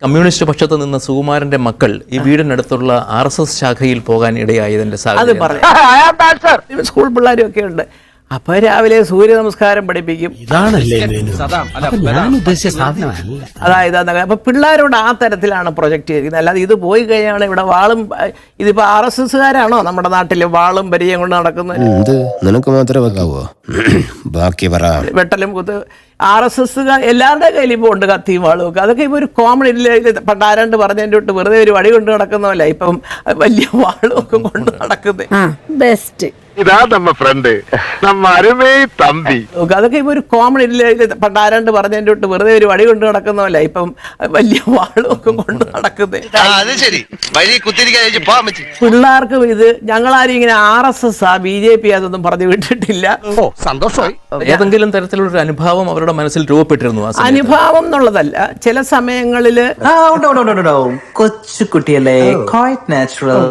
Communist പക്ഷത്ത് നിന്ന് സുകുമാരന്റെ മക്കൾ ഈ വീടിനടുത്തുള്ള RSS ശാഖയിൽ പോകാൻ ഇടയായതിന്റെ സാഹചര്യം സ്കൂൾ പിള്ളേരും ഒക്കെ ഉണ്ട്. അപ്പൊ രാവിലെ സൂര്യ നമസ്കാരം പഠിപ്പിക്കും. അതായത് അപ്പൊ പിള്ളേരോട് ആ തരത്തിലാണ് പ്രൊജക്ട് ചെയ്തിരിക്കുന്നത്. അല്ലാതെ ഇത് പോയി കഴിഞ്ഞാണ് ഇവിടെ വാളും ഇതിപ്പോ RSSകാരാണോ നമ്മുടെ നാട്ടില് വാളും പരിചയം കൊണ്ട് നടക്കുന്നത്? നിനക്ക് മാത്രമേ ബാക്കി പറ. വെട്ടലും കുത്ത് RSSകാർ എല്ലാവരുടെ കയ്യിൽ ഇപ്പോൾ ഉണ്ട് കത്തിയും വാളും ഒക്കെ. അതൊക്കെ ഇപ്പൊ ഒരു കോമൺ ഇല്ല. പണ്ട് ആരാണ്ട് പറഞ്ഞതിൻ്റെ തൊട്ട് വെറുതെ ഒരു വടി കൊണ്ട് നടക്കുന്നതല്ല ഇപ്പം വലിയ വാളും ഒക്കെ കൊണ്ട് നടക്കുന്നത്. ബെസ്റ്റ് ഇതാ നമ്മ ഫ്രണ്ട് നമ്മ അരുമേ തമ്പി. അതൊക്കെ ഇപ്പൊ ഒരു കോമൺ ഇല്ല. പണ്ട് ആരാണ്ട് പറഞ്ഞതിൻ്റെ തൊട്ട് വെറുതെ ഒരു വടി കൊണ്ട് നടക്കുന്നതല്ല ഇപ്പം വലിയ വാളും ഒക്കെ കൊണ്ട് നടക്കുന്നത്. പിള്ളേർക്കും ഇത് ഞങ്ങളാരും ഇങ്ങനെ RSS BJP അതൊന്നും പറഞ്ഞു വിട്ടിട്ടില്ല. സന്തോഷമായി. ഏതെങ്കിലും തരത്തിലുള്ള അനുഭാവം അവരുടെ മനസ്സിൽ രൂപപ്പെട്ടിരുന്നു? അനുഭാവം എന്നുള്ളതല്ല, ചില സമയങ്ങളില് കൊച്ചു കുട്ടിയല്ലേ, ക്വൈറ്റ് നാച്ചുറൽ.